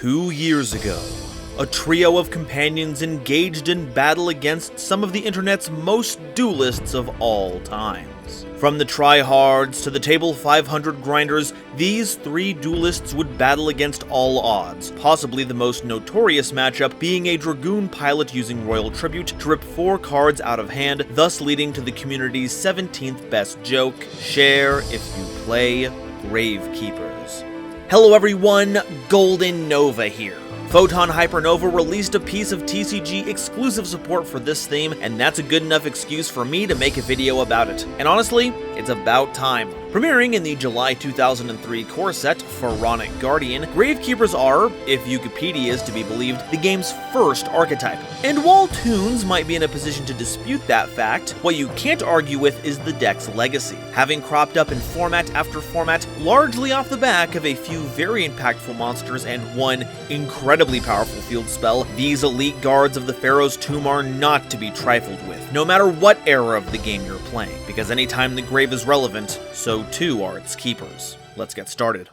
2 years ago, a trio of companions engaged in battle against some of the internet's most duelists of all times. From the tryhards to the table 500 grinders, these three duelists would battle against all odds, possibly the most notorious matchup being a Dragoon pilot using Royal Tribute to rip 4 cards out of hand, thus leading to the community's 17th best joke, share if you play Gravekeepers. Hello everyone, GoldenNova here. Photon Hypernova released a piece of TCG exclusive support for this theme, and that's a good enough excuse for me to make a video about it. And honestly, it's about time. Premiering in the July 2003 core set, Pharaonic Guardian, Gravekeepers are, if Wikipedia is to be believed, the game's first archetype. And while Toons might be in a position to dispute that fact, what you can't argue with is the deck's legacy, having cropped up in format after format, largely off the back of a few very impactful monsters and one incredibly powerful field spell. These elite guards of the Pharaoh's Tomb are not to be trifled with, no matter what era of the game you're playing, because anytime the grave is relevant, so too are its keepers. Let's get started.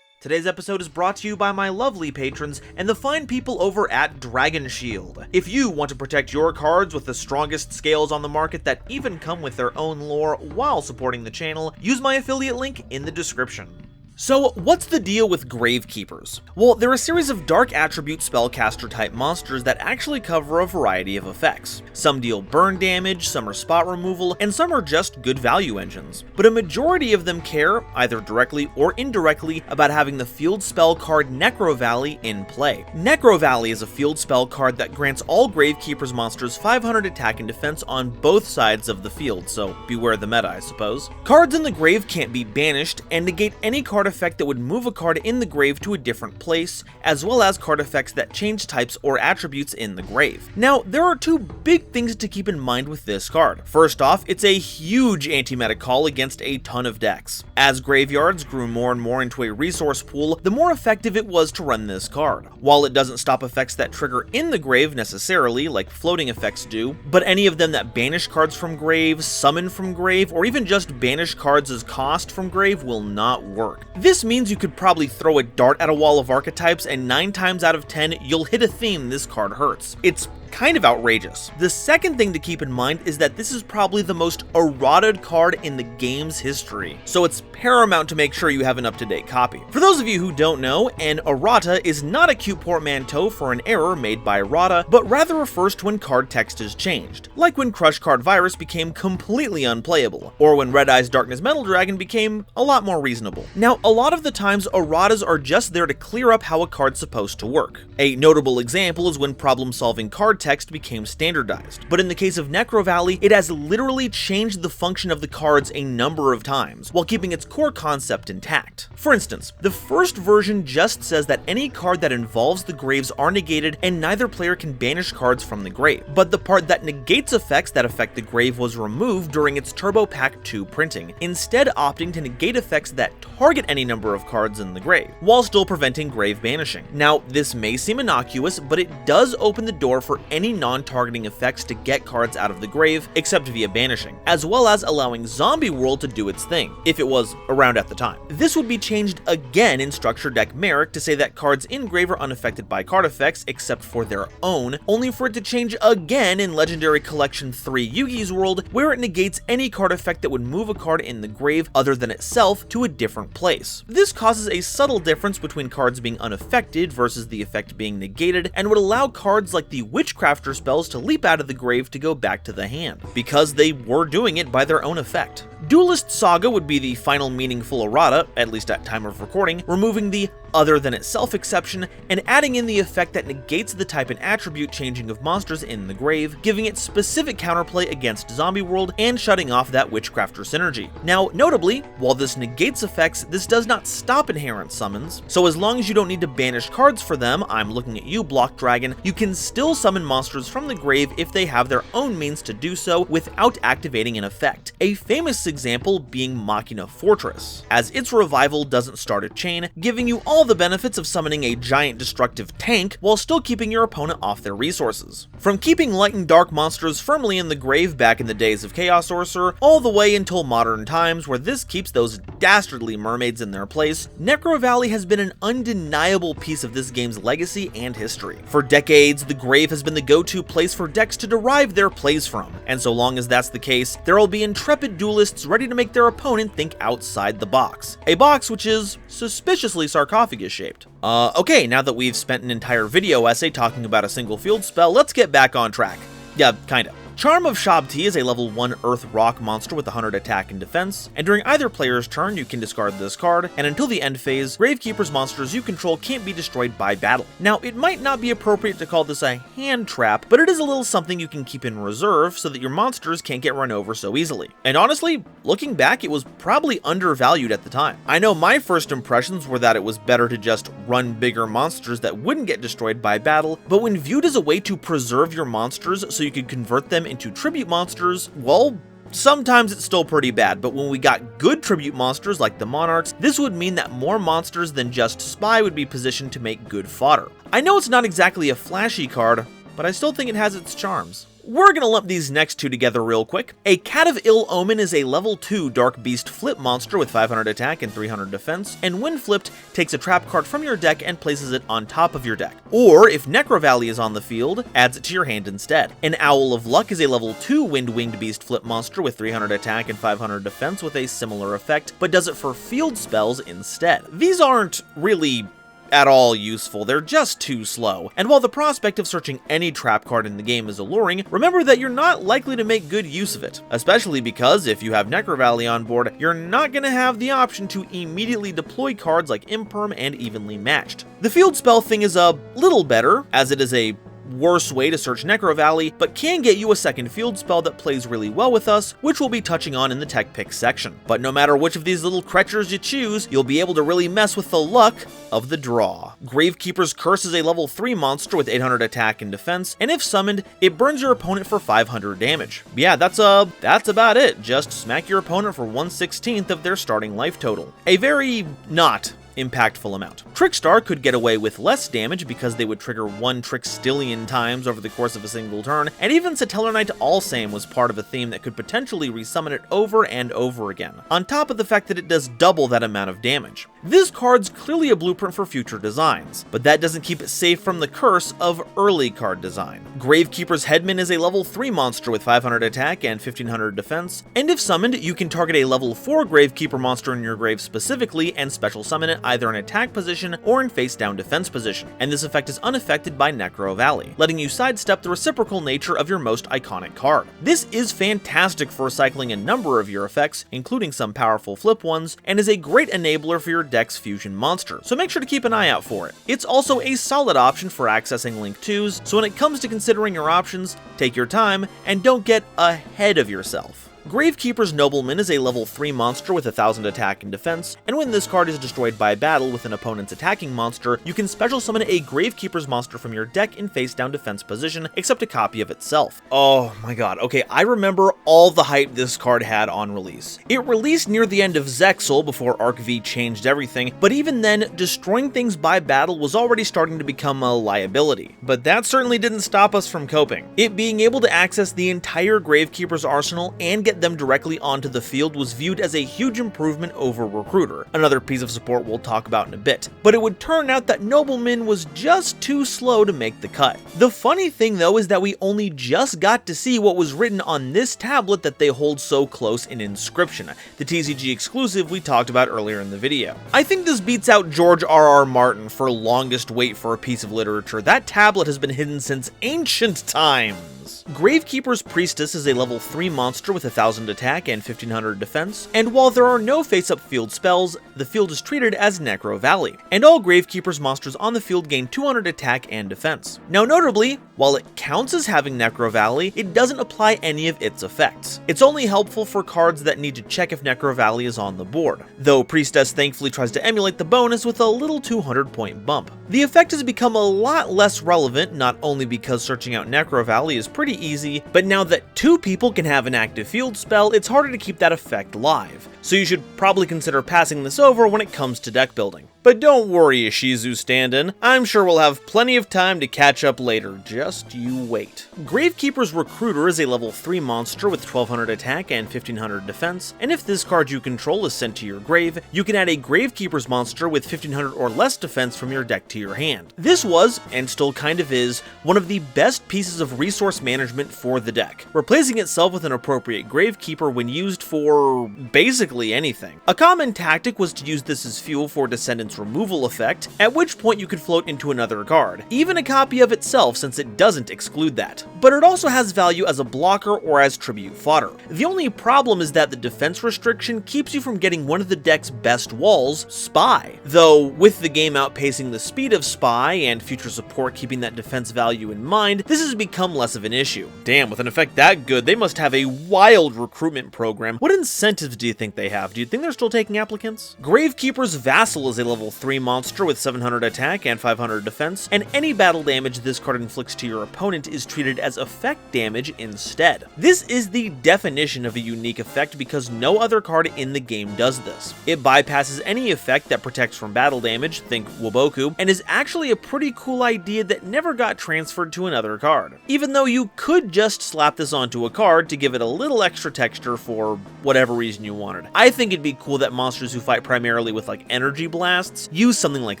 Today's episode is brought to you by my lovely patrons and the fine people over at Dragon Shield. If you want to protect your cards with the strongest scales on the market that even come with their own lore while supporting the channel, use my affiliate link in the description. So, what's the deal with Gravekeepers? Well, they're a series of dark attribute spellcaster type monsters that actually cover a variety of effects. Some deal burn damage, some are spot removal, and some are just good value engines. But a majority of them care, either directly or indirectly, about having the field spell card Necrovalley in play. Necrovalley is a field spell card that grants all Gravekeepers monsters 500 attack and defense on both sides of the field, so beware the meta, I suppose. Cards in the grave can't be banished, and negate any card effect that would move a card in the grave to a different place, as well as card effects that change types or attributes in the grave. Now, there are two big things to keep in mind with this card. First off, it's a huge anti-meta call against a ton of decks. As graveyards grew more and more into a resource pool, the more effective it was to run this card. While it doesn't stop effects that trigger in the grave necessarily, like floating effects do, but any of them that banish cards from grave, summon from grave, or even just banish cards as cost from grave will not work. This means you could probably throw a dart at a wall of archetypes and 9 times out of 10 you'll hit a theme this card hurts. It's kind of outrageous. The second thing to keep in mind is that this is probably the most errataed card in the game's history, so it's paramount to make sure you have an up-to-date copy. For those of you who don't know, an errata is not a cute portmanteau for an error made by errata, but rather refers to when card text is changed, like when Crush Card Virus became completely unplayable, or when Red Eye's Darkness Metal Dragon became a lot more reasonable. Now, a lot of the times erratas are just there to clear up how a card's supposed to work. A notable example is when problem-solving card text became standardized, but in the case of Necrovalley, it has literally changed the function of the cards a number of times, while keeping its core concept intact. For instance, the first version just says that any card that involves the graves are negated and neither player can banish cards from the grave, but the part that negates effects that affect the grave was removed during its Turbo Pack 2 printing, instead opting to negate effects that target any number of cards in the grave, while still preventing grave banishing. Now, this may seem innocuous, but it does open the door for any non-targeting effects to get cards out of the grave, except via banishing, as well as allowing Zombie World to do its thing, if it was around at the time. This would be changed again in Structure Deck Merrick to say that cards in grave are unaffected by card effects except for their own, only for it to change again in Legendary Collection 3 Yugi's World, where it negates any card effect that would move a card in the grave other than itself to a different place. This causes a subtle difference between cards being unaffected versus the effect being negated, and would allow cards like the Witchcrafter spells to leap out of the grave to go back to the hand, because they were doing it by their own effect. Duelist Saga would be the final meaningful errata, at least at time of recording, removing the other than itself exception and adding in the effect that negates the type and attribute changing of monsters in the grave, giving it specific counterplay against Zombie World and shutting off that Witchcrafter synergy. Now, notably, while this negates effects, this does not stop inherent summons, so as long as you don't need to banish cards for them, I'm looking at you, Block Dragon, you can still summon monsters from the grave if they have their own means to do so without activating an effect. A famous example being Machina Fortress, as its revival doesn't start a chain, giving you all all the benefits of summoning a giant destructive tank while still keeping your opponent off their resources. From keeping light and dark monsters firmly in the grave back in the days of Chaos Sorcerer, all the way until modern times where this keeps those dastardly mermaids in their place, Necrovalley has been an undeniable piece of this game's legacy and history. For decades, the grave has been the go-to place for decks to derive their plays from, and so long as that's the case, there will be intrepid duelists ready to make their opponent think outside the box. A box which is suspiciously sarcophagus shaped. Okay, now that we've spent an entire video essay talking about a single field spell, let's get back on track. Yeah, kinda. Charm of Shabti is a level 1 Earth Rock monster with 100 attack and defense, and during either player's turn you can discard this card, and until the end phase, Gravekeeper's monsters you control can't be destroyed by battle. Now, it might not be appropriate to call this a hand trap, but it is a little something you can keep in reserve so that your monsters can't get run over so easily. And honestly, looking back, it was probably undervalued at the time. I know my first impressions were that it was better to just run bigger monsters that wouldn't get destroyed by battle, but when viewed as a way to preserve your monsters so you could convert them into tribute monsters, well, sometimes it's still pretty bad, but when we got good tribute monsters like the Monarchs, this would mean that more monsters than just Spy would be positioned to make good fodder. I know it's not exactly a flashy card, but I still think it has its charms. We're gonna lump these next two together real quick. A Cat of Ill Omen is a level 2 Dark Beast flip monster with 500 attack and 300 defense, and when flipped, takes a trap card from your deck and places it on top of your deck. Or, if Necrovalley is on the field, adds it to your hand instead. An Owl of Luck is a level 2 Wind-Winged Beast flip monster with 300 attack and 500 defense with a similar effect, but does it for field spells instead. These aren't really at all useful, they're just too slow. And while the prospect of searching any trap card in the game is alluring, remember that you're not likely to make good use of it, especially because if you have Necrovalley on board, you're not going to have the option to immediately deploy cards like Imperm and Evenly Matched. The field spell thing is a little better, as it is a worse way to search Necrovalley, but can get you a second field spell that plays really well with us, which we'll be touching on in the tech picks section. But no matter which of these little creatures you choose, you'll be able to really mess with the luck of the draw. Gravekeeper's Curse is a level 3 monster with 800 attack and defense, and if summoned, it burns your opponent for 500 damage. Yeah, that's about it. Just smack your opponent for 1/16 of their starting life total. A very not impactful amount. Trickstar could get away with less damage because they would trigger 1 Trickstillion times over the course of a single turn, and even Satellar Knight Allsame was part of a theme that could potentially resummon it over and over again, on top of the fact that it does double that amount of damage. This card's clearly a blueprint for future designs, but that doesn't keep it safe from the curse of early card design. Gravekeeper's Headman is a level 3 monster with 500 attack and 1500 defense, and if summoned, you can target a level 4 Gravekeeper monster in your grave specifically and special summon it either in attack position or in face-down defense position, and this effect is unaffected by Necrovalley, letting you sidestep the reciprocal nature of your most iconic card. This is fantastic for recycling a number of your effects, including some powerful flip ones, and is a great enabler for your deck's fusion monster, so make sure to keep an eye out for it. It's also a solid option for accessing Link 2s, so when it comes to considering your options, take your time and don't get ahead of yourself. Gravekeeper's Nobleman is a level 3 monster with 1000 attack and defense, and when this card is destroyed by battle with an opponent's attacking monster, you can special summon a Gravekeeper's monster from your deck in face-down defense position, except a copy of itself. Oh my god, okay, I remember all the hype this card had on release. It released near the end of Zexal before Arc V changed everything, but even then, destroying things by battle was already starting to become a liability. But that certainly didn't stop us from coping. It being able to access the entire Gravekeeper's arsenal and get them directly onto the field was viewed as a huge improvement over Recruiter, another piece of support we'll talk about in a bit. But it would turn out that Nobleman was just too slow to make the cut. The funny thing though is that we only just got to see what was written on this tablet that they hold so close in Inscription, the TCG exclusive we talked about earlier in the video. I think this beats out George R.R. Martin for longest wait for a piece of literature. That tablet has been hidden since ancient times. Gravekeeper's Priestess is a level 3 monster with 1000 attack and 1500 defense, and while there are no face-up field spells, the field is treated as Necrovalley, and all Gravekeeper's monsters on the field gain 200 attack and defense. Now notably, while it counts as having Necrovalley, it doesn't apply any of its effects. It's only helpful for cards that need to check if Necrovalley is on the board, though Priestess thankfully tries to emulate the bonus with a little 200-point bump. The effect has become a lot less relevant, not only because searching out Necrovalley is pretty pretty easy, but now that 2 people can have an active field spell, it's harder to keep that effect live, so you should probably consider passing this over when it comes to deck building. But don't worry, Ishizu stand-in, I'm sure we'll have plenty of time to catch up later, just you wait. Gravekeeper's Recruiter is a level 3 monster with 1200 attack and 1500 defense, and if this card you control is sent to your grave, you can add a Gravekeeper's monster with 1500 or less defense from your deck to your hand. This was, and still kind of is, one of the best pieces of resource management for the deck, replacing itself with an appropriate Gravekeeper when used for basically anything. A common tactic was to use this as fuel for Descendants removal effect, at which point you could float into another card, even a copy of itself since it doesn't exclude that. But it also has value as a blocker or as tribute fodder. The only problem is that the defense restriction keeps you from getting one of the deck's best walls, Spy. Though, with the game outpacing the speed of Spy and future support keeping that defense value in mind, this has become less of an issue. Damn, with an effect that good, they must have a wild recruitment program. What incentives do you think they have? Do you think they're still taking applicants? Gravekeeper's Vassal is a level 3 monster with 700 attack and 500 defense, and any battle damage this card inflicts to your opponent is treated as effect damage instead. This is the definition of a unique effect because no other card in the game does this. It bypasses any effect that protects from battle damage, think Waboku, and is actually a pretty cool idea that never got transferred to another card. Even though you could just slap this onto a card to give it a little extra texture for whatever reason you wanted. I think it'd be cool that monsters who fight primarily with like energy blasts use something like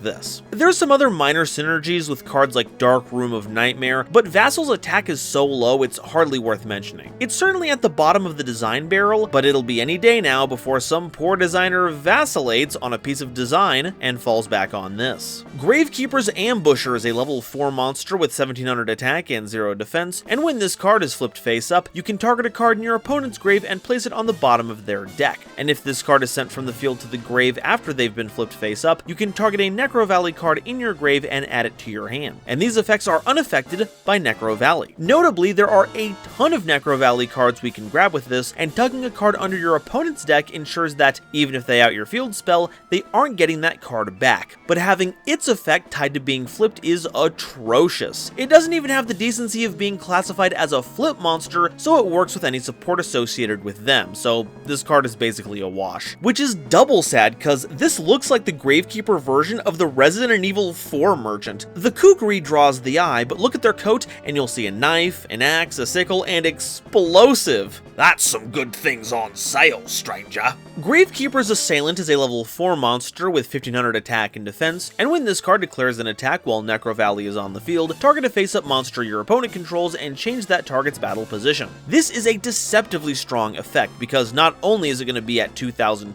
this. There's some other minor synergies with cards like Dark Room of Nightmare, but Vassal's attack is so low it's hardly worth mentioning. It's certainly at the bottom of the design barrel, but it'll be any day now before some poor designer vacillates on a piece of design and falls back on this. Gravekeeper's Ambusher is a level 4 monster with 1700 attack and 0 defense, and when this card is flipped face up, you can target a card in your opponent's grave and place it on the bottom of their deck. And if this card is sent from the field to the grave after they've been flipped face up, you can target a Necrovalley card in your grave and add it to your hand. And these effects are unaffected by Necrovalley. Notably, there are a ton of Necrovalley cards we can grab with this, and tugging a card under your opponent's deck ensures that, even if they out your field spell, they aren't getting that card back. But having its effect tied to being flipped is atrocious. It doesn't even have the decency of being classified as a flip monster, so it works with any support associated with them, so this card is basically a wash. Which is double sad, cause this looks like the Gravekeeper version of the Resident Evil 4 merchant. The Kukri draws the eye, but look at their coat and you'll see a knife, an axe, a sickle, and explosive. That's some good things on sale, stranger. Gravekeeper's Assailant is a level 4 monster with 1500 attack and defense, and when this card declares an attack while Necrovalley is on the field, target a face-up monster your opponent controls and change that target's battle position. This is a deceptively strong effect because not only is it going to be at 2000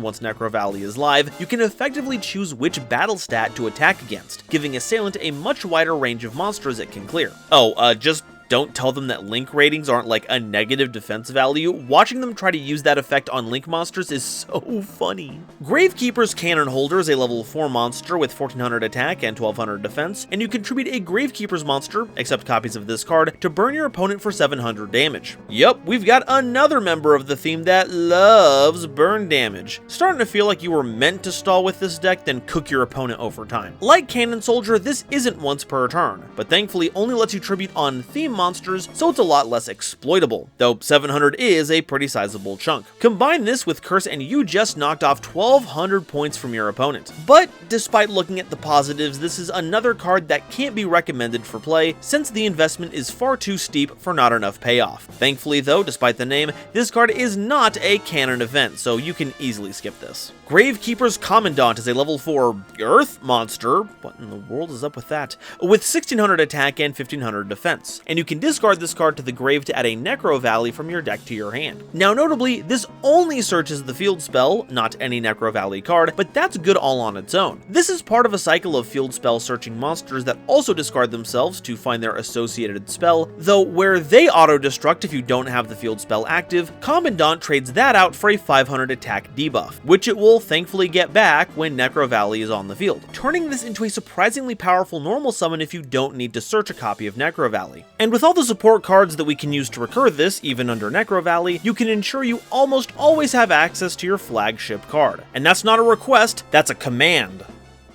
once Necrovalley is live, you can effectively choose which battle stat to attack against, giving Assailant a much wider range of monsters it can clear. Just don't tell them that Link ratings aren't like a negative defense value. Watching them try to use that effect on Link monsters is so funny. Gravekeeper's Cannon Holder is a level 4 monster with 1400 attack and 1200 defense, and you contribute a Gravekeeper's monster, except copies of this card, to burn your opponent for 700 damage. Yup, we've got another member of the theme that loves burn damage. Starting to feel like you were meant to stall with this deck, then cook your opponent over time. Like Cannon Soldier, this isn't once per turn, but thankfully only lets you tribute on theme monsters, so it's a lot less exploitable, though 700 is a pretty sizable chunk. Combine this with Curse and you just knocked off 1200 points from your opponent. But despite looking at the positives, this is another card that can't be recommended for play since the investment is far too steep for not enough payoff. Thankfully though, despite the name, this card is not a canon event, so you can easily skip this. Gravekeeper's Commandant is a level 4 Earth monster, what in the world is up with that, with 1600 attack and 1500 defense, and you can discard this card to the grave to add a Necrovalley from your deck to your hand. Now notably, this only searches the field spell, not any Necrovalley card, but that's good all on its own. This is part of a cycle of field spell searching monsters that also discard themselves to find their associated spell, though where they auto-destruct if you don't have the field spell active, Commandant trades that out for a 500 attack debuff, which it will thankfully get back when Necrovalley is on the field, turning this into a surprisingly powerful normal summon if you don't need to search a copy of Necrovalley. And with all the support cards that we can use to recur this, even under Necrovalley, you can ensure you almost always have access to your flagship card. And that's not a request, that's a command.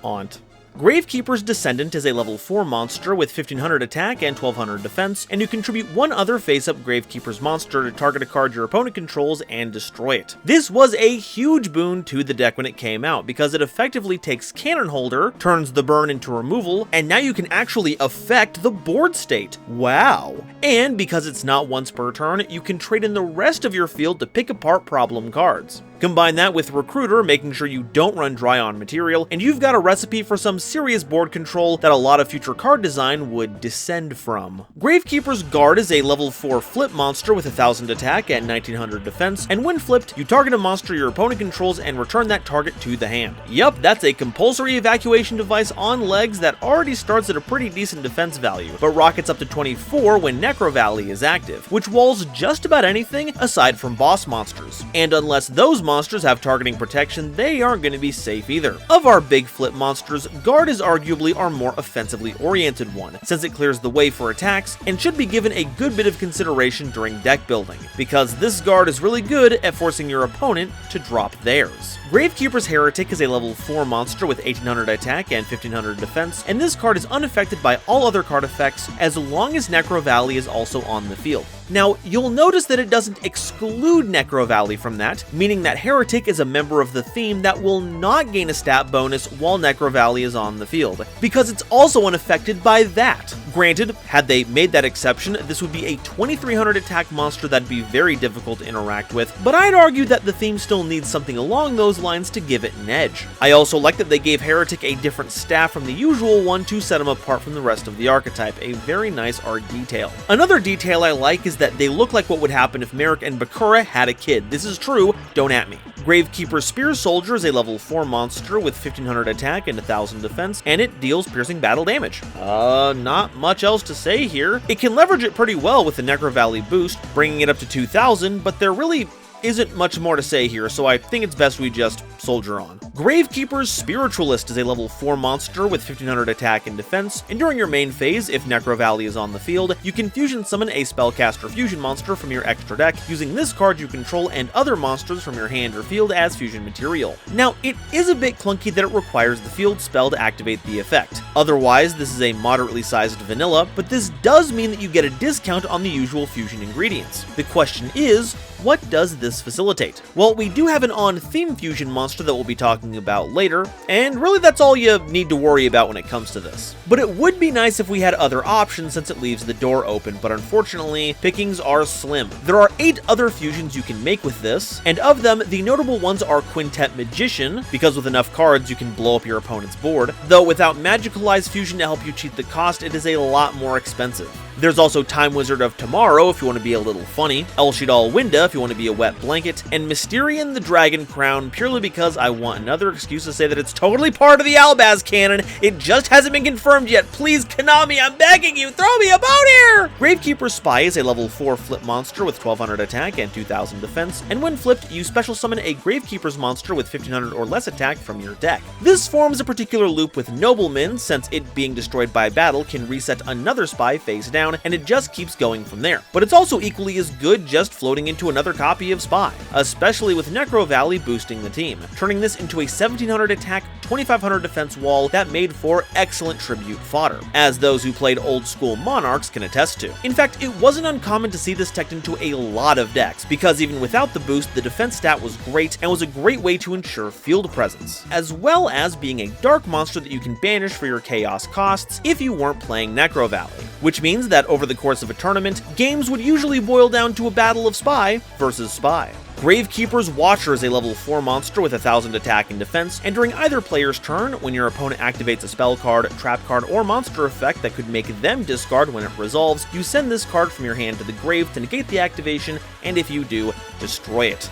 Aunt. Gravekeeper's Descendant is a level 4 monster with 1500 attack and 1200 defense, and you contribute one other face-up Gravekeeper's monster to target a card your opponent controls and destroy it. This was a huge boon to the deck when it came out, because it effectively takes Cannon Holder, turns the burn into removal, and now you can actually affect the board state. Wow! And because it's not once per turn, you can trade in the rest of your field to pick apart problem cards. Combine that with Recruiter, making sure you don't run dry on material, and you've got a recipe for some serious board control that a lot of future card design would descend from. Gravekeeper's Guard is a level 4 flip monster with 1000 attack and 1900 defense, and when flipped, you target a monster your opponent controls and return that target to the hand. Yup, that's a compulsory evacuation device on legs that already starts at a pretty decent defense value, but rockets up to 24 when Necrovalley is active, which walls just about anything aside from boss monsters. And unless those monsters have targeting protection, they aren't going to be safe either. Of our big flip monsters, Guard is arguably our more offensively oriented one, since it clears the way for attacks and should be given a good bit of consideration during deck building, because this Guard is really good at forcing your opponent to drop theirs. Gravekeeper's Heretic is a level 4 monster with 1800 attack and 1500 defense, and this card is unaffected by all other card effects as long as Necrovalley is also on the field. Now, you'll notice that it doesn't exclude Necrovalley from that, meaning that Heretic is a member of the theme that will not gain a stat bonus while Necrovalley is on the field, because it's also unaffected by that. Granted, had they made that exception, this would be a 2300 attack monster that'd be very difficult to interact with, but I'd argue that the theme still needs something along those lines to give it an edge. I also like that they gave Heretic a different staff from the usual one to set him apart from the rest of the archetype, a very nice art detail. Another detail I like is that they look like what would happen if Merrick and Bakura had a kid. This is true, don't at me. Gravekeeper's Spear Soldier is a level 4 monster with 1500 attack and 1000 defense, and it deals piercing battle damage. Not much else to say here. It can leverage it pretty well with the Necrovalley boost, bringing it up to 2000, but there really isn't much more to say here, so I think it's best we just soldier on. Gravekeeper's Spiritualist is a level 4 monster with 1500 attack and defense, and during your main phase, if Necrovalley is on the field, you can fusion summon a spellcaster fusion monster from your extra deck, using this card you control and other monsters from your hand or field as fusion material. Now, it is a bit clunky that it requires the field spell to activate the effect. Otherwise, this is a moderately sized vanilla, but this does mean that you get a discount on the usual fusion ingredients. The question is, what does this facilitate? Well, we do have an on-theme fusion monster that we'll be talking about later, and really that's all you need to worry about when it comes to this. But it would be nice if we had other options since it leaves the door open, but unfortunately, pickings are slim. There are 8 other fusions you can make with this, and of them, the notable ones are Quintet Magician, because with enough cards you can blow up your opponent's board, though without Magicalized Fusion to help you cheat the cost, it is a lot more expensive. There's also Time Wizard of Tomorrow if you want to be a little funny, El Shidal Winda if you want to be a wet blanket, and Mysterian the Dragon Crown purely because I want another excuse to say that it's totally part of the Albaz canon. It just hasn't been confirmed yet. Please, Konami, I'm begging you, throw me a bone here! Gravekeeper's Spy is a level 4 flip monster with 1200 attack and 2000 defense, and when flipped, you special summon a Gravekeeper's monster with 1500 or less attack from your deck. This forms a particular loop with Nobleman, since it being destroyed by battle can reset another Spy face down, and it just keeps going from there. But it's also equally as good just floating into another copy of Spy, especially with Necrovalley boosting the team, turning this into a 1700 attack, 2500 defense wall that made for excellent tribute fodder, as those who played old school Monarchs can attest to. In fact, it wasn't uncommon to see this teched into a lot of decks, because even without the boost, the defense stat was great and was a great way to ensure field presence, as well as being a dark monster that you can banish for your chaos costs if you weren't playing Necrovalley, which means that over the course of a tournament, games would usually boil down to a battle of Spy versus Spy. Gravekeeper's Watcher is a level 4 monster with 1000 attack and defense, and during either player's turn, when your opponent activates a spell card, trap card, or monster effect that could make them discard when it resolves, you send this card from your hand to the grave to negate the activation, and if you do, destroy it.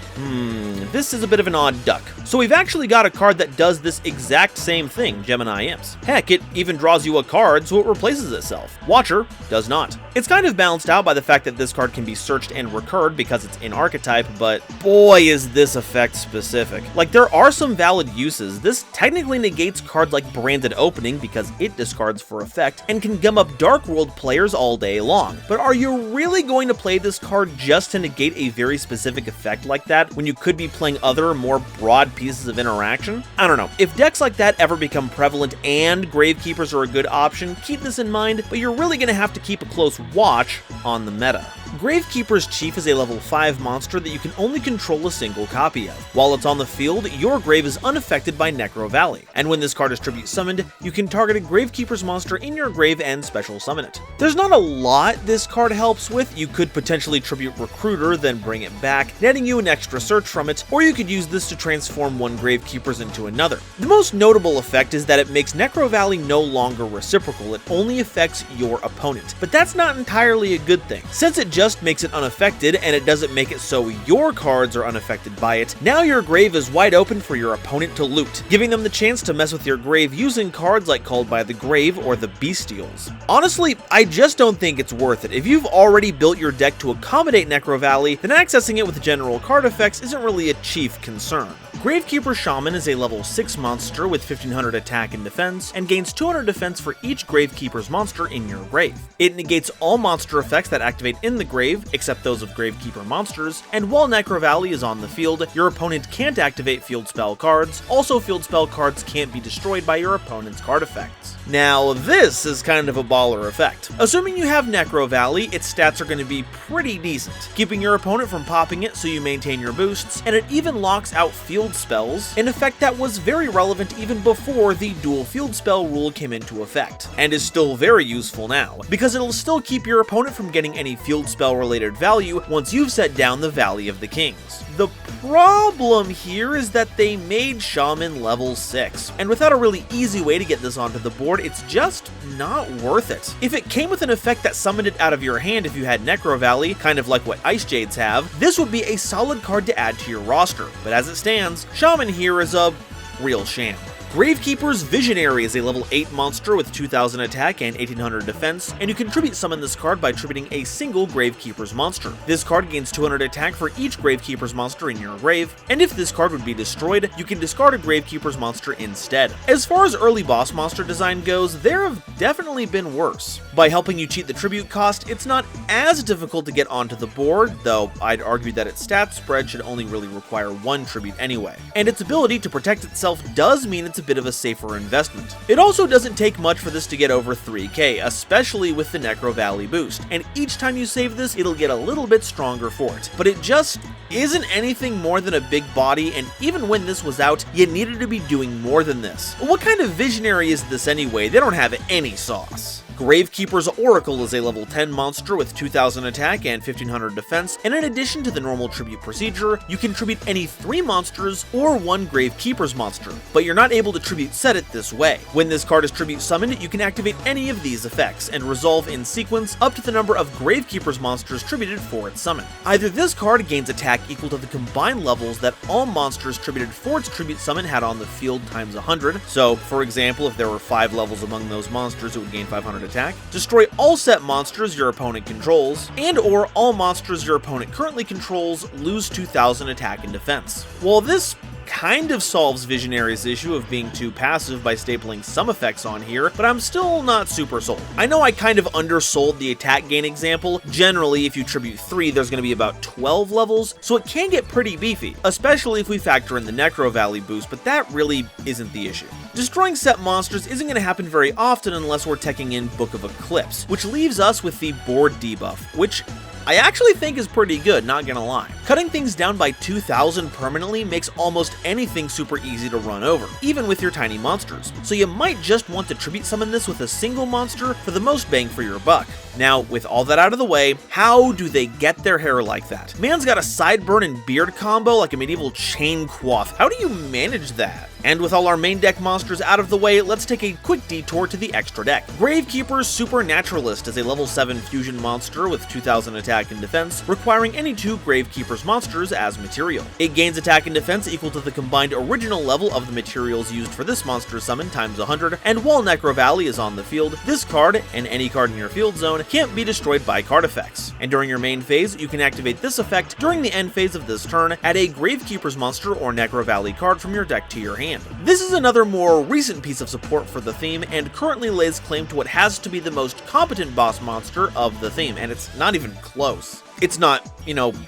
This is a bit of an odd duck. So we've actually got a card that does this exact same thing, Gemini Imps. Heck, it even draws you a card so it replaces itself. Watcher does not. It's kind of balanced out by the fact that this card can be searched and recurred because it's in archetype, but boy is this effect specific. Like, there are some valid uses. This technically negates cards like Branded Opening because it discards for effect and can gum up Dark World players all day long. But are you really going to play this card just to negate a very specific effect like that when you could be playing other, more broad pieces of interaction? I don't know. If decks like that ever become prevalent and Gravekeepers are a good option, keep this in mind, but you're really going to have to keep a close watch on the meta. Gravekeeper's Chief is a level 5 monster that you can only control a single copy of. While it's on the field, your grave is unaffected by Necrovalley, and when this card is tribute summoned, you can target a Gravekeeper's monster in your grave and special summon it. There's not a lot this card helps with. You could potentially tribute Recruiter, then bring it back, netting you an extra search from it, or you could use this to transform one Gravekeeper's into another. The most notable effect is that it makes Necrovalley no longer reciprocal, it only affects your opponent. But that's not entirely a good thing. Since it just makes it unaffected, and it doesn't make it so your cards are unaffected by it, now your grave is wide open for your opponent to loot, giving them the chance to mess with your grave using cards like Called by the Grave or the Bestials. Honestly, I just don't think it's worth it. If you've already built your deck to accommodate Necrovalley, then accessing it with general card effects isn't really a chief concern. Gravekeeper Shaman is a level 6 monster with 1500 attack and defense, and gains 200 defense for each Gravekeeper's monster in your grave. It negates all monster effects that activate in the grave, except those of Gravekeeper monsters, and while Necrovalley is on the field, your opponent can't activate field spell cards. Also, field spell cards can't be destroyed by your opponent's card effects. Now, this is kind of a baller effect. Assuming you have Necrovalley, its stats are going to be pretty decent, keeping your opponent from popping it so you maintain your boosts, and it even locks out field spells, an effect that was very relevant even before the dual field spell rule came into effect, and is still very useful now, because it'll still keep your opponent from getting any field spell related value once you've set down the Valley of the Kings. The problem here is that they made Shaman level 6, and without a really easy way to get this onto the board, it's just not worth it. If it came with an effect that summoned it out of your hand if you had Necrovalley, kind of like what Ice Jades have, this would be a solid card to add to your roster, but as it stands, Shaman here is a real sham. Gravekeeper's Visionary is a level 8 monster with 2000 attack and 1800 defense, and you can tribute summon this card by tributing a single Gravekeeper's monster. This card gains 200 attack for each Gravekeeper's monster in your grave, and if this card would be destroyed, you can discard a Gravekeeper's monster instead. As far as early boss monster design goes, there have definitely been worse. By helping you cheat the tribute cost, it's not as difficult to get onto the board, though I'd argue that its stat spread should only really require one tribute anyway. And its ability to protect itself does mean it's a bit of a safer investment. It also doesn't take much for this to get over 3k, especially with the Necrovalley boost, and each time you save this, it'll get a little bit stronger for it. But it just isn't anything more than a big body, and even when this was out, you needed to be doing more than this. What kind of visionary is this anyway? They don't have any sauce. Gravekeeper's Oracle is a level 10 monster with 2000 attack and 1500 defense, and in addition to the normal tribute procedure, you can tribute any 3 monsters or 1 Gravekeeper's monster, but you're not able to tribute set it this way. When this card is tribute summoned, you can activate any of these effects, and resolve in sequence up to the number of Gravekeeper's monsters tributed for its summon. Either this card gains attack equal to the combined levels that all monsters tributed for its tribute summon had on the field times 100, so for example, if there were 5 levels among those monsters, it would gain 500 attack, destroy all set monsters your opponent controls, and or all monsters your opponent currently controls lose 2000 attack and defense. While this kind of solves Visionary's issue of being too passive by stapling some effects on here, but I'm still not super sold. I know I kind of undersold the attack gain example. Generally, if you tribute 3, there's going to be about 12 levels, so it can get pretty beefy, especially if we factor in the Necrovalley boost, but that really isn't the issue. Destroying set monsters isn't going to happen very often unless we're teching in Book of Eclipse, which leaves us with the board debuff, which I actually think is pretty good, not gonna lie. Cutting things down by 2000 permanently makes almost anything super easy to run over, even with your tiny monsters, so you might just want to tribute summon this with a single monster for the most bang for your buck. Now, with all that out of the way, how do they get their hair like that? Man's got a sideburn and beard combo like a medieval chain coif. How do you manage that? And with all our main deck monsters out of the way, let's take a quick detour to the extra deck. Gravekeeper's Supernaturalist is a level 7 fusion monster with 2000 attack attack and defense, requiring any 2 Gravekeeper's monsters as material. It gains attack and defense equal to the combined original level of the materials used for this monster summon times 100, and while Necrovalley is on the field, this card, and any card in your field zone, can't be destroyed by card effects. And during your main phase, you can activate this effect during the end phase of this turn, add a Gravekeeper's monster or Necrovalley card from your deck to your hand. This is another more recent piece of support for the theme, and currently lays claim to what has to be the most competent boss monster of the theme, and it's not even close. It's not,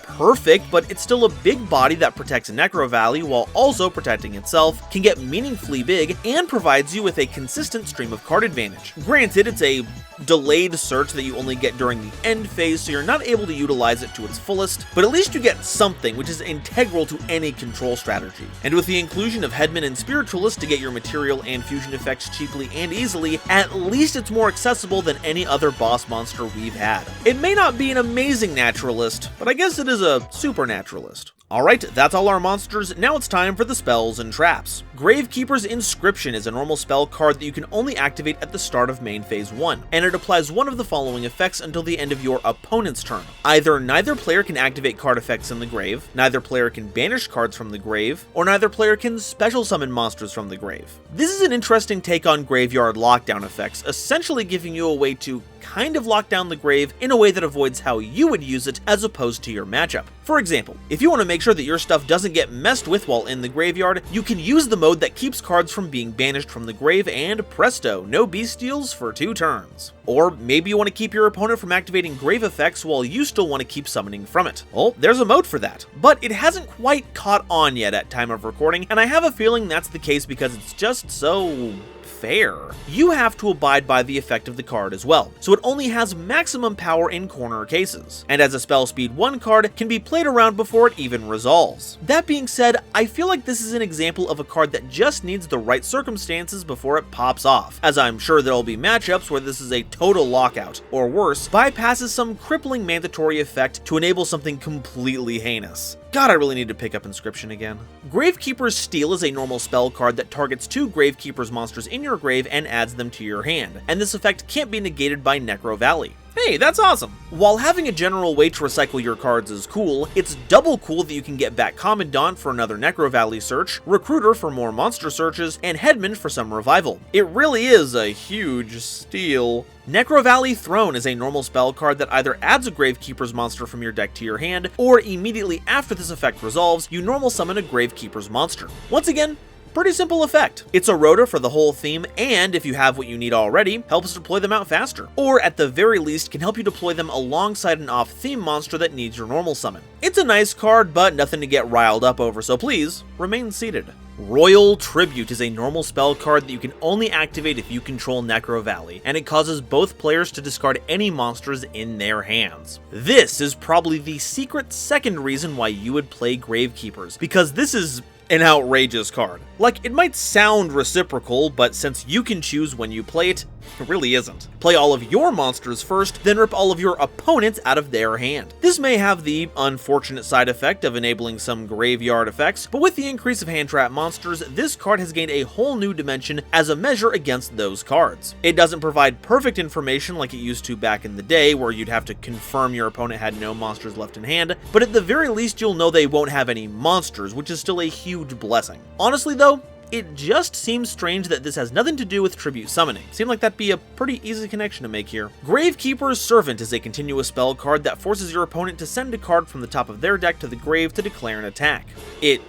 perfect, but it's still a big body that protects Necrovalley while also protecting itself, can get meaningfully big, and provides you with a consistent stream of card advantage. Granted, it's a delayed search that you only get during the end phase, so you're not able to utilize it to its fullest, but at least you get something, which is integral to any control strategy. And with the inclusion of Headman and Spiritualist to get your material and fusion effects cheaply and easily, at least it's more accessible than any other boss monster we've had. It may not be an amazing naturalist, but I guess it is a supernaturalist. Alright, that's all our monsters, now it's time for the spells and traps. Gravekeeper's Inscription is a normal spell card that you can only activate at the start of main phase 1, and it applies one of the following effects until the end of your opponent's turn. Either neither player can activate card effects in the grave, neither player can banish cards from the grave, or neither player can special summon monsters from the grave. This is an interesting take on graveyard lockdown effects, essentially giving you a way to kind of lock down the grave in a way that avoids how you would use it as opposed to your matchup. For example, if you want to make sure that your stuff doesn't get messed with while in the graveyard, you can use the mode that keeps cards from being banished from the grave, and presto, no bestials for 2 turns. Or maybe you want to keep your opponent from activating grave effects while you still want to keep summoning from it. Well, there's a mode for that, but it hasn't quite caught on yet at time of recording, and I have a feeling that's the case because it's just so fair. You have to abide by the effect of the card as well, so it only has maximum power in corner cases, and as a spell speed 1 card, can be played around before it even resolves. That being said, I feel like this is an example of a card that just needs the right circumstances before it pops off, as I'm sure there'll be matchups where this is a total lockout, or worse, bypasses some crippling mandatory effect to enable something completely heinous. God, I really need to pick up Inscription again. Gravekeeper's Steal is a normal spell card that targets 2 Gravekeeper's monsters in your grave and adds them to your hand, and this effect can't be negated by Necrovalley. Hey, that's awesome! While having a general way to recycle your cards is cool, it's double cool that you can get back Commandant for another Necrovalley search, Recruiter for more monster searches, and Headman for some revival. It really is a huge steal. Necrovalley Throne is a normal spell card that either adds a Gravekeeper's monster from your deck to your hand, or immediately after this effect resolves, you normal summon a Gravekeeper's monster. Once again, pretty simple effect. It's a rota for the whole theme, and if you have what you need already, helps deploy them out faster. Or at the very least, can help you deploy them alongside an off-theme monster that needs your normal summon. It's a nice card, but nothing to get riled up over, so please, remain seated. Royal Tribute is a normal spell card that you can only activate if you control Necrovalley, and it causes both players to discard any monsters in their hands. This is probably the secret second reason why you would play Gravekeepers, because this is an outrageous card. Like, it might sound reciprocal, but since you can choose when you play it, it really isn't. Play all of your monsters first, then rip all of your opponents out of their hand. This may have the unfortunate side effect of enabling some graveyard effects, but with the increase of hand trap monsters, this card has gained a whole new dimension as a measure against those cards. It doesn't provide perfect information like it used to back in the day, where you'd have to confirm your opponent had no monsters left in hand, but at the very least you'll know they won't have any monsters, which is still a huge blessing. Honestly though, it just seems strange that this has nothing to do with tribute summoning. Seemed like that'd be a pretty easy connection to make here. Gravekeeper's Servant is a continuous spell card that forces your opponent to send a card from the top of their deck to the grave to declare an attack. It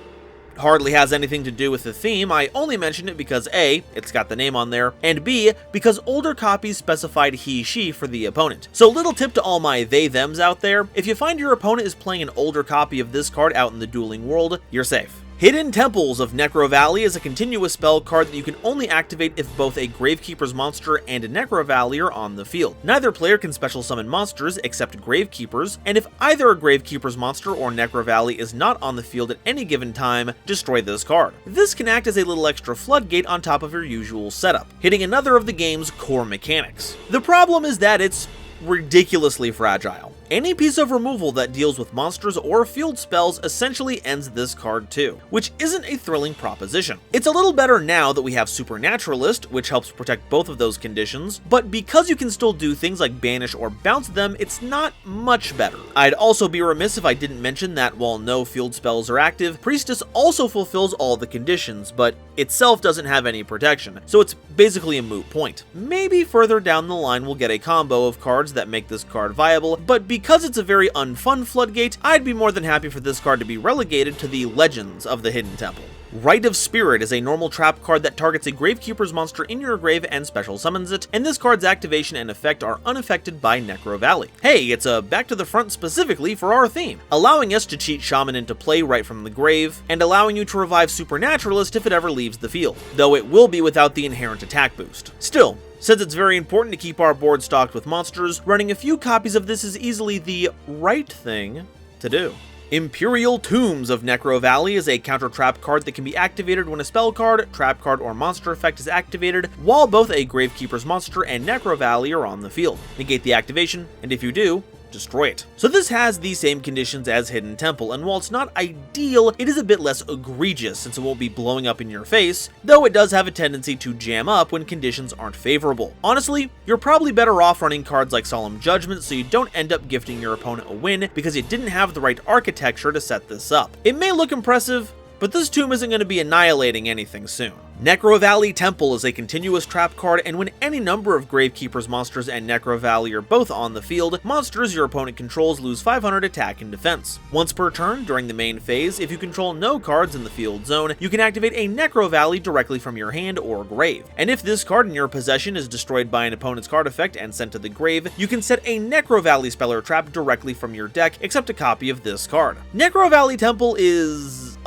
hardly has anything to do with the theme. I only mention it because A, it's got the name on there, and B, because older copies specified he/she for the opponent. So little tip to all my they/thems out there, if you find your opponent is playing an older copy of this card out in the dueling world, you're safe. Hidden Temples of Necrovalley is a continuous spell card that you can only activate if both a Gravekeeper's monster and a Necrovalley are on the field. Neither player can special summon monsters except Gravekeepers, and if either a Gravekeeper's monster or Necrovalley is not on the field at any given time, destroy this card. This can act as a little extra floodgate on top of your usual setup, hitting another of the game's core mechanics. The problem is that it's ridiculously fragile. Any piece of removal that deals with monsters or field spells essentially ends this card too, which isn't a thrilling proposition. It's a little better now that we have Supernaturalist, which helps protect both of those conditions, but because you can still do things like banish or bounce them, it's not much better. I'd also be remiss if I didn't mention that while no field spells are active, Priestess also fulfills all the conditions, but itself doesn't have any protection, so it's basically a moot point. Maybe further down the line we'll get a combo of cards that make this card viable, but because it's a very unfun floodgate, I'd be more than happy for this card to be relegated to the Legends of the Hidden Temple. Rite of Spirit is a normal trap card that targets a Gravekeeper's monster in your grave and special summons it, and this card's activation and effect are unaffected by Necrovalley. Hey, it's a back to the front specifically for our theme, allowing us to cheat Shaman into play right from the grave, and allowing you to revive Supernaturalist if it ever leaves the field, though it will be without the inherent attack boost. Still, since it's very important to keep our board stocked with monsters, running a few copies of this is easily the right thing to do. Imperial Tombs of Necrovalley is a counter-trap card that can be activated when a spell card, trap card, or monster effect is activated while both a Gravekeeper's monster and Necrovalley are on the field. Negate the activation, and if you do, destroy it. So this has the same conditions as Hidden Temple, and while it's not ideal, it is a bit less egregious since it won't be blowing up in your face, though it does have a tendency to jam up when conditions aren't favorable. Honestly, you're probably better off running cards like Solemn Judgment so you don't end up gifting your opponent a win because you didn't have the right architecture to set this up. It may look impressive, but this tomb isn't going to be annihilating anything soon. Necrovalley Temple is a continuous trap card, and when any number of Gravekeeper's monsters and Necrovalley are both on the field, monsters your opponent controls lose 500 attack and defense. Once per turn during the main phase, if you control no cards in the field zone, you can activate a Necrovalley directly from your hand or grave. And if this card in your possession is destroyed by an opponent's card effect and sent to the grave, you can set a Necrovalley spell or trap directly from your deck, except a copy of this card. Necrovalley Temple is,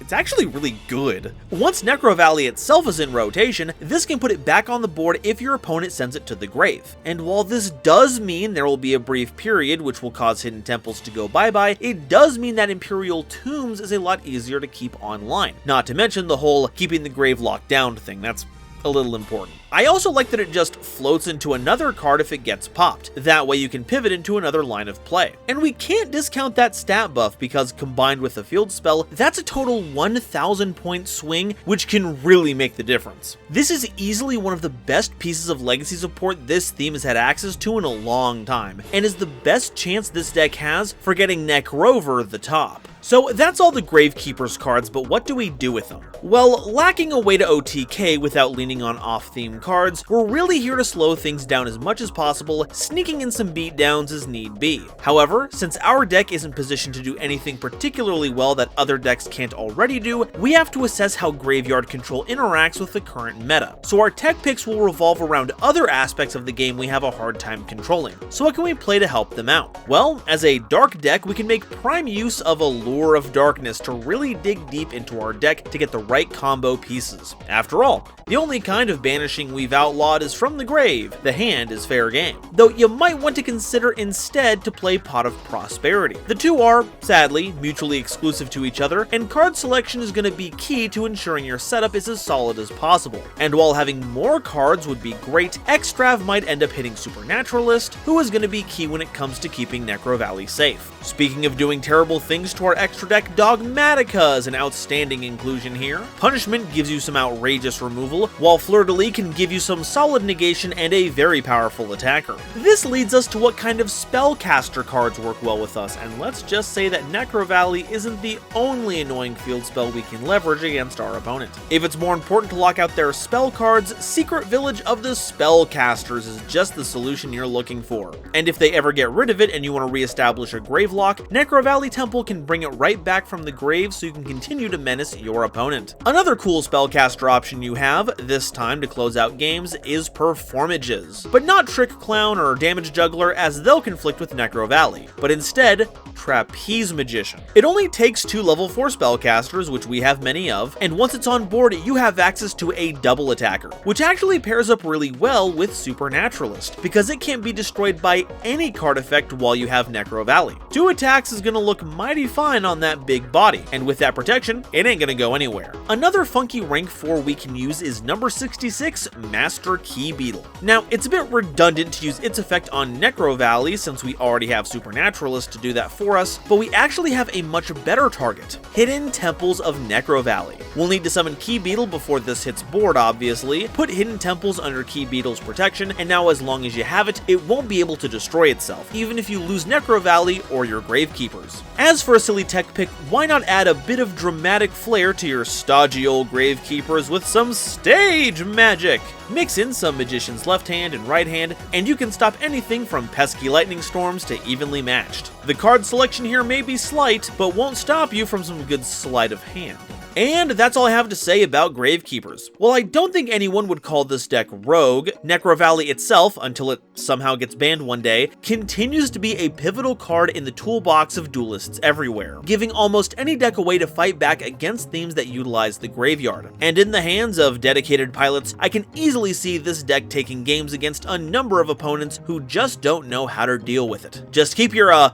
it's actually really good. Once Necrovalley itself is in rotation, this can put it back on the board if your opponent sends it to the grave. And while this does mean there will be a brief period which will cause Hidden Temples to go bye-bye, it does mean that Imperial Tombs is a lot easier to keep online. Not to mention the whole keeping the grave locked down thing, that's a little important. I also like that it just floats into another card if it gets popped. That way you can pivot into another line of play. And we can't discount that stat buff because combined with the field spell, that's a total 1000 point swing, which can really make the difference. This is easily one of the best pieces of legacy support this theme has had access to in a long time, and is the best chance this deck has for getting Neck over the top. So that's all the Gravekeeper's cards, but what do we do with them? Well, lacking a way to OTK without leaning on off-theme cards, we're really here to slow things down as much as possible, sneaking in some beatdowns as need be. However, since our deck isn't positioned to do anything particularly well that other decks can't already do, we have to assess how graveyard control interacts with the current meta. So our tech picks will revolve around other aspects of the game we have a hard time controlling. So what can we play to help them out? Well, as a dark deck, we can make prime use of Allure of Darkness to really dig deep into our deck to get the right combo pieces. After all, the only kind of banishing we've outlawed is from the grave. The hand is fair game. Though you might want to consider instead to play Pot of Prosperity. The two are, sadly, mutually exclusive to each other, and card selection is going to be key to ensuring your setup is as solid as possible. And while having more cards would be great, Extrav might end up hitting Supernaturalist, who is going to be key when it comes to keeping Necrovalley safe. Speaking of doing terrible things to our extra deck, Dogmatica is an outstanding inclusion here. Punishment gives you some outrageous removal, while Fleur-de-Lis can give you some solid negation and a very powerful attacker. This leads us to what kind of spellcaster cards work well with us, and let's just say that Necrovalley isn't the only annoying field spell we can leverage against our opponent. If it's more important to lock out their spell cards, Secret Village of the Spellcasters is just the solution you're looking for. And if they ever get rid of it and you want to re-establish a Gravelock, Necrovalley Temple can bring it right back from the grave so you can continue to menace your opponent. Another cool spellcaster option you have, this time to close out games, is Performages. But not Trick Clown or Damage Juggler, as they'll conflict with Necrovalley, but instead, Trapeze Magician. It only takes 2 level 4 spellcasters, which we have many of, and once it's on board, you have access to a double attacker, which actually pairs up really well with Supernaturalist, because it can't be destroyed by any card effect while you have Necrovalley. 2 attacks is gonna look mighty fine on that big body, and with that protection, it ain't gonna go anywhere. Another funky rank 4 we can use is number 66, Master Key Beetle. Now, it's a bit redundant to use its effect on Necrovalley since we already have Supernaturalist to do that for us, but we actually have a much better target, Hidden Temples of Necrovalley. We'll need to summon Key Beetle before this hits board, obviously, put Hidden Temples under Key Beetle's protection, and now as long as you have it, it won't be able to destroy itself, even if you lose Necrovalley or your Gravekeepers. As for a silly tech pick, why not add a bit of dramatic flair to your stodgy old Gravekeepers with some stage magic? Mix in some Magician's left hand and right hand, and you can stop anything from pesky lightning storms to evenly matched. The card selection here may be slight, but won't stop you from some good sleight of hand. And that's all I have to say about Gravekeepers. While I don't think anyone would call this deck rogue, Necrovalley itself, until it somehow gets banned one day, continues to be a pivotal card in the toolbox of duelists everywhere, giving almost any deck a way to fight back against themes that utilize the graveyard. And in the hands of dedicated pilots, I can easily see this deck taking games against a number of opponents who just don't know how to deal with it. Just keep your,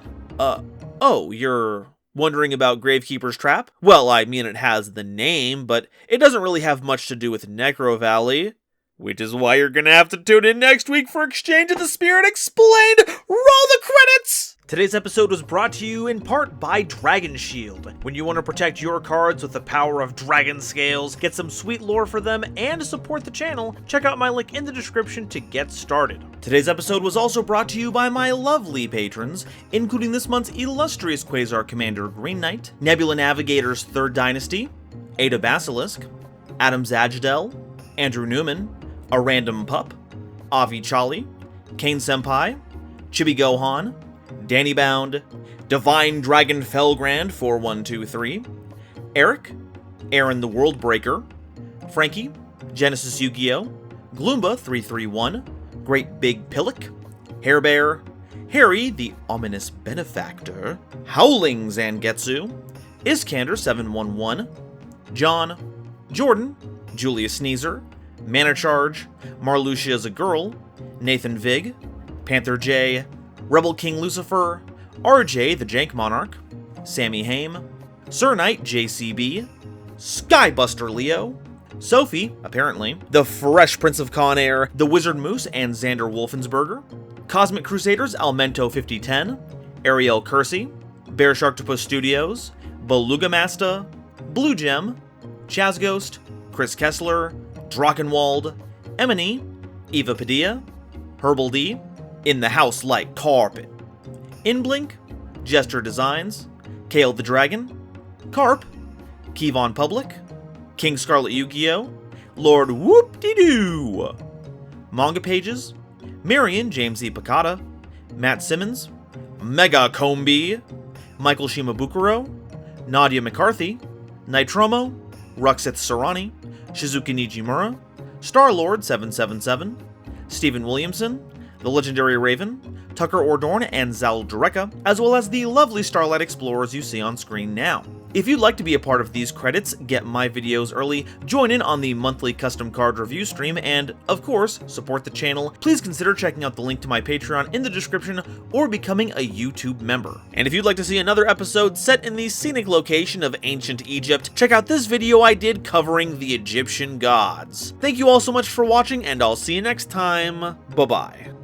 you're wondering about Gravekeeper's Trap? Well, I mean, it has the name, but it doesn't really have much to do with Necrovalley, which is why you're gonna have to tune in next week for Exchange of the Spirit Explained! Roll the credits! Today's episode was brought to you in part by Dragon Shield. When you want to protect your cards with the power of dragon scales, get some sweet lore for them, and support the channel, check out my link in the description to get started. Today's episode was also brought to you by my lovely patrons, including this month's illustrious Quasar Commander Green Knight, Nebula Navigator's 3rd Dynasty, Ada Basilisk, Adam Zajdel, Andrew Newman, A Random Pup, Avi Chali, Kane Senpai, Chibi Gohan, Danny Bound, Divine Dragon Felgrand 4123, Eric, Aaron the World Breaker, Frankie, Genesis Yu-Gi-Oh, Gloomba 331, Great Big Pillock, Hairbear, Harry the Ominous Benefactor, Howling Zangetsu, Iskander 711, John, Jordan, Julius Sneezer, Mana Charge, Marluxia's a Girl, Nathan Vig, Panther J, Rebel King Lucifer, RJ the Jank Monarch, Sammy Haim, Sir Knight JCB, Skybuster Leo, Sophie, apparently, the Fresh Prince of Con Air, the Wizard Moose and Xander Wolfensberger, Cosmic Crusaders Almento 5010, Ariel Kersey, Bear Sharktopus Studios, Beluga Masta, Blue Gem, Chaz Ghost, Chris Kessler, Drachenwald, Emony, Eva Padilla, Herbal D, In the House Like Carpet, Inblink, Gesture Designs, Kale the Dragon, Carp, Kevon Public, King Scarlet Yu-Gi-Oh, Lord Whoop-de-Doo, Manga Pages, Marion James E. Picata, Matt Simmons, Mega Combi, Michael Shimabukuro, Nadia McCarthy, Nitromo, Ruxith Sarani, Shizuki Nijimura, Star-Lord 777, Stephen Williamson, The Legendary Raven, Tucker Ordorn, and Zal Dureka, as well as the lovely Starlight Explorers you see on screen now. If you'd like to be a part of these credits, get my videos early, join in on the monthly custom card review stream, and, of course, support the channel, please consider checking out the link to my Patreon in the description or becoming a YouTube member. And if you'd like to see another episode set in the scenic location of ancient Egypt, check out this video I did covering the Egyptian gods. Thank you all so much for watching, and I'll see you next time. Bye-bye.